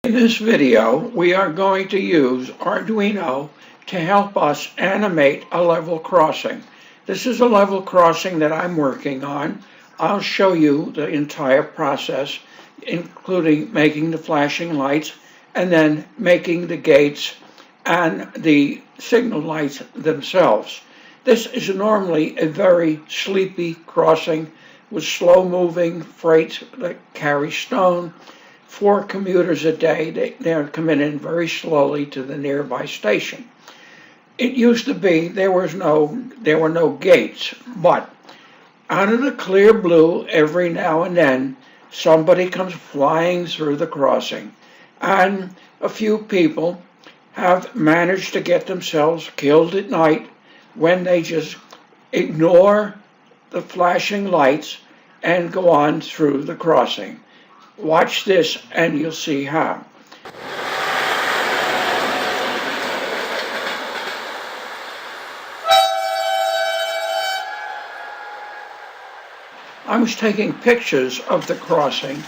In this video, we are going to use Arduino to help us animate a level crossing. This is a level crossing that I'm working on. I'll show you the entire process, including making the flashing lights and then making the gates and the signal lights themselves. This is normally a very sleepy crossing with slow-moving freight that carry stone. 4 commuters a day, they're coming in very slowly to the nearby station. It used to be there were no gates, but out of the clear blue, every now and then, somebody comes flying through the crossing, and a few people have managed to get themselves killed at night when they just ignore the flashing lights and go on through the crossing. Watch this and you'll see how. I was taking pictures of the crossing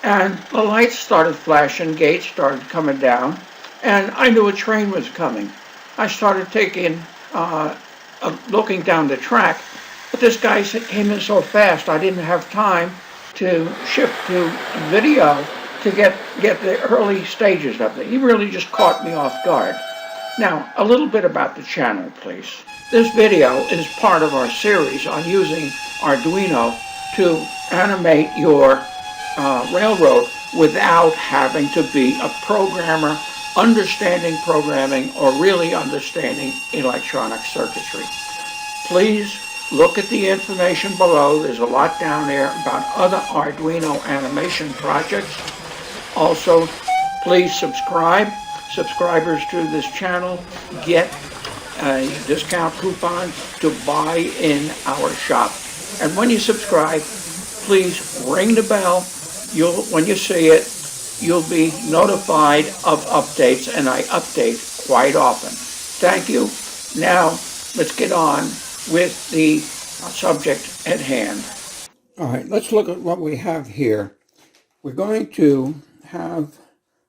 and the lights started flashing, gates started coming down, and I knew a train was coming. I started looking down the track, but this guy came in so fast I didn't have time to shift to video to get the early stages of it. He really just caught me off guard. Now, a little bit about the channel, please. This video is part of our series on using Arduino to animate your railroad without having to be a programmer, understanding programming, or really understanding electronic circuitry. Please look at the information below. There's a lot down there about other Arduino animation projects. Also, please subscribe. Subscribers to this channel get a discount coupon to buy in our shop. And when you subscribe, please ring the bell. When you see it, you'll be notified of updates, and I update quite often. Thank you. Now, let's get on with the subject at hand. All right, let's look at what we have here. We're going to have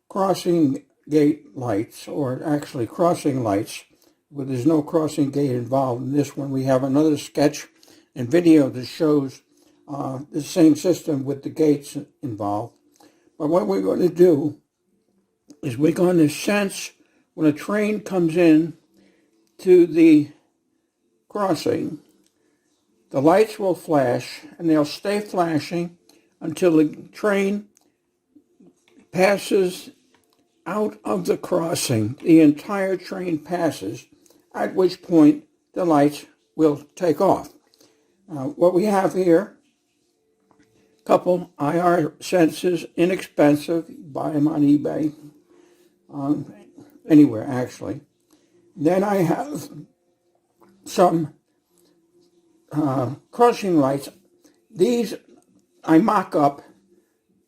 crossing gate lights, or actually crossing lights, but there's no crossing gate involved in this one. We have another sketch and video that shows the same system with the gates involved. But what we're going to do is we're going to sense when a train comes in to the crossing, the lights will flash, and they'll stay flashing until the train passes out of the crossing. The entire train passes, at which point the lights will take off. What we have here, a couple IR sensors, inexpensive, buy them on eBay, anywhere actually. Then I have some crossing lights. These I mock up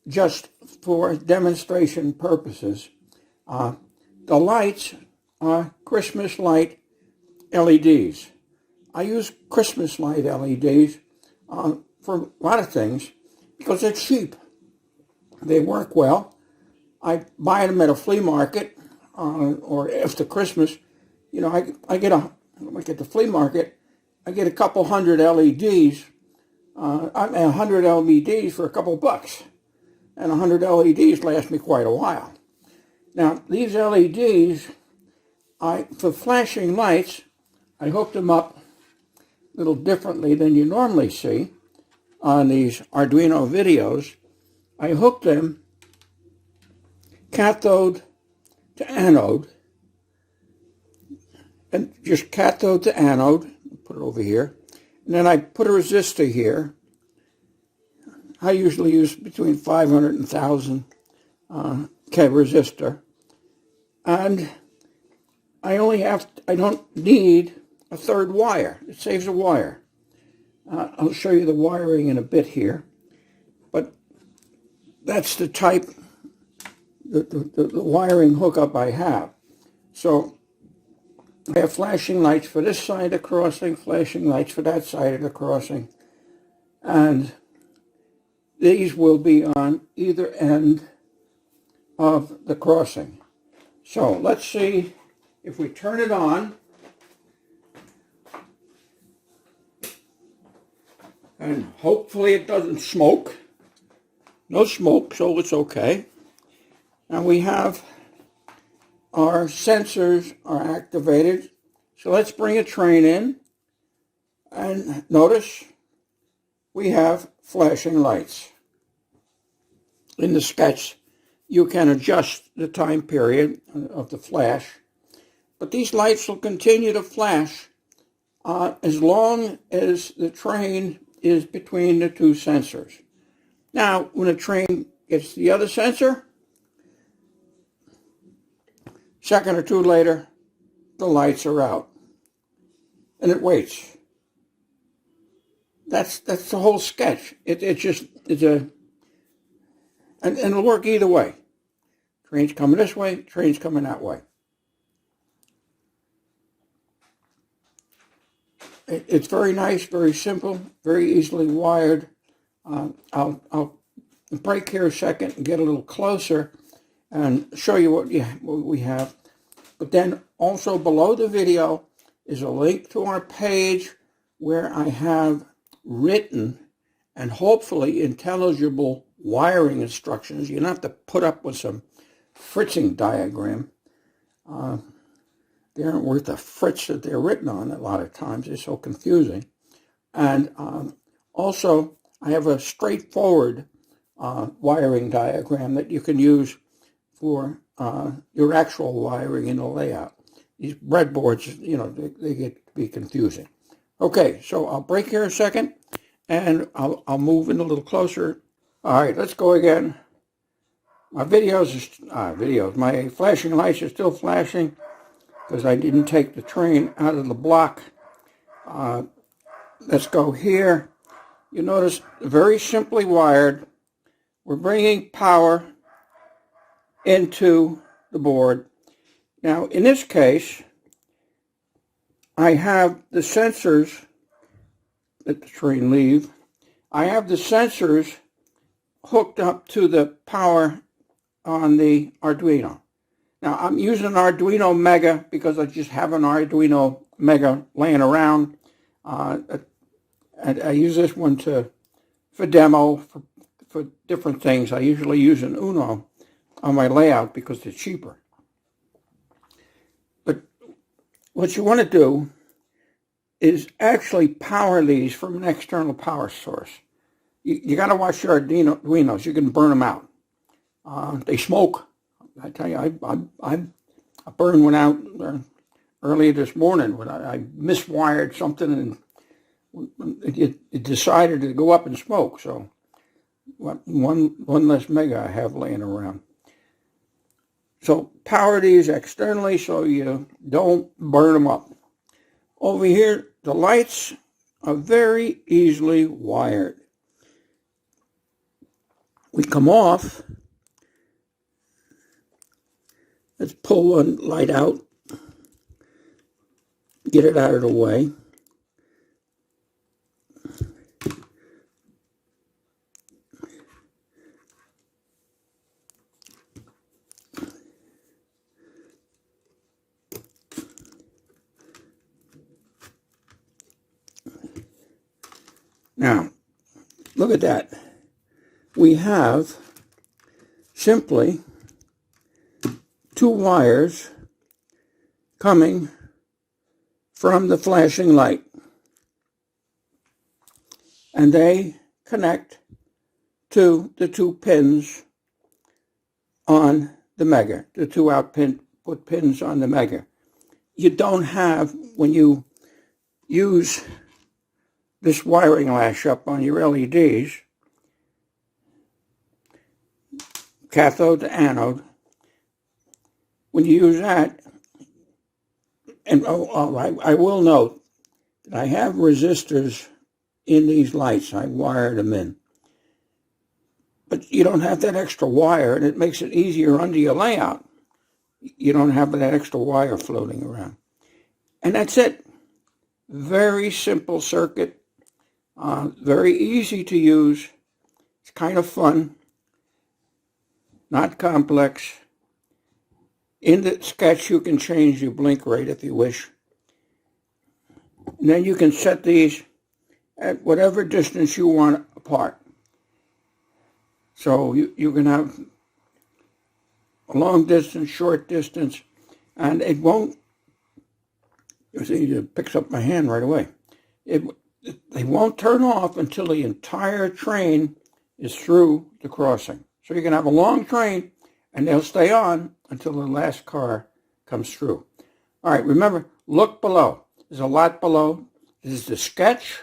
just for demonstration purposes. The lights are Christmas light LEDs. I use Christmas light LEDs for a lot of things because they're cheap. They work well. I buy them at a flea market or after Christmas. You know, I get at the flea market, I get a couple hundred LEDs. 100 LEDs for a couple bucks. And 100 LEDs last me quite a while. Now, these LEDs, for flashing lights, I hooked them up a little differently than you normally see on these Arduino videos. I hooked them cathode to anode, and just cathode to anode, put it over here, and then I put a resistor here. I usually use between 500 and 1,000 K resistor, and I don't need a third wire. It saves a wire. I'll show you the wiring in a bit here, but that's the type, the wiring hookup I have. So I have flashing lights for this side of the crossing, flashing lights for that side of the crossing, and these will be on either end of the crossing. So let's see if we turn it on. And hopefully it doesn't smoke. No smoke, so it's okay. And we have our sensors are activated. So let's bring a train in. And notice we have flashing lights. In the sketch, you can adjust the time period of the flash. But these lights will continue to flash as long as the train is between the two sensors. Now, when a train gets the other sensor, second or two later, the lights are out. And it waits. That's the whole sketch. And it'll work either way. Train's coming this way, train's coming that way. It's very nice, very simple, very easily wired. I'll break here a second and get a little closer and show you what we have. But then also below the video is a link to our page where I have written and hopefully intelligible wiring instructions. You don't have to put up with some fritzing diagram. They aren't worth the fritz that they're written on a lot of times. They're so confusing. And also, I have a straightforward wiring diagram that you can use for your actual wiring in the layout. These breadboards, they get to be confusing. Okay, so I'll break here a second, and I'll move in a little closer. All right, let's go again. My my flashing lights are still flashing because I didn't take the train out of the block. Let's go here. You notice, very simply wired. We're bringing power into the board. Now, in this case, I have the sensors, let the train leave. I have the sensors hooked up to the power on the Arduino. Now, I'm using an Arduino Mega because I just have an Arduino Mega laying around. And I use this one for demo, for different things. I usually use an Uno on my layout because it's cheaper. But what you want to do is actually power these from an external power source. You got to watch your Arduinos. You can burn them out. They smoke. I tell you, I burned one out earlier this morning when I miswired something and it decided to go up in smoke. So one less Mega I have laying around. So power these externally so you don't burn them up. Over here, the lights are very easily wired. We come off. Let's pull one light out. Get it out of the way. Now, look at that. We have simply two wires coming from the flashing light. And they connect to the two pins on the Mega, the two output pins on the Mega. You don't have, when you use this wiring lash up on your LEDs, cathode to anode, when you use that, and I will note that I have resistors in these lights. I wired them in. But you don't have that extra wire, and it makes it easier under your layout. You don't have that extra wire floating around. And that's it. Very simple circuit. Very easy to use. It's kind of fun. not complex. In the sketch, you can change your blink rate if you wish. And then you can set these at whatever distance you want apart. So you can have a long distance, short distance, and it won't, you see, it picks up my hand right away. They won't turn off until the entire train is through the crossing. So you can have a long train, and they'll stay on until the last car comes through. All right, remember, look below. There's a lot below. This is the sketch.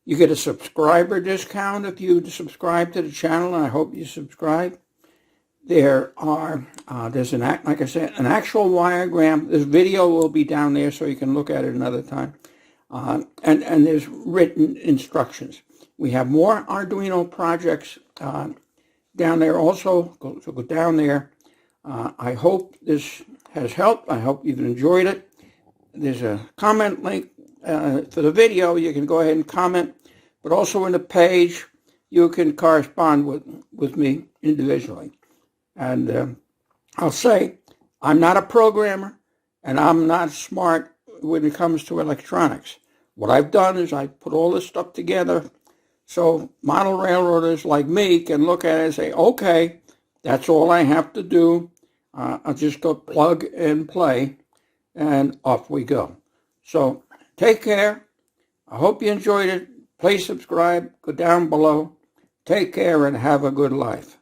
You get a subscriber discount if you subscribe to the channel, and I hope you subscribe. There's like I said, an actual diagram. This video will be down there so you can look at it another time. And there's written instructions. We have more Arduino projects down there also, so go down there. I hope this has helped. I hope you've enjoyed it. There's a comment link for the video. You can go ahead and comment, but also in the page, you can correspond with me individually. And I'll say, I'm not a programmer, and I'm not smart when it comes to electronics. What I've done is I put all this stuff together so model railroaders like me can look at it and say, okay, that's all I have to do. I'll just go plug and play, and off we go. So take care. I hope you enjoyed it. Please subscribe. Go down below. Take care and have a good life.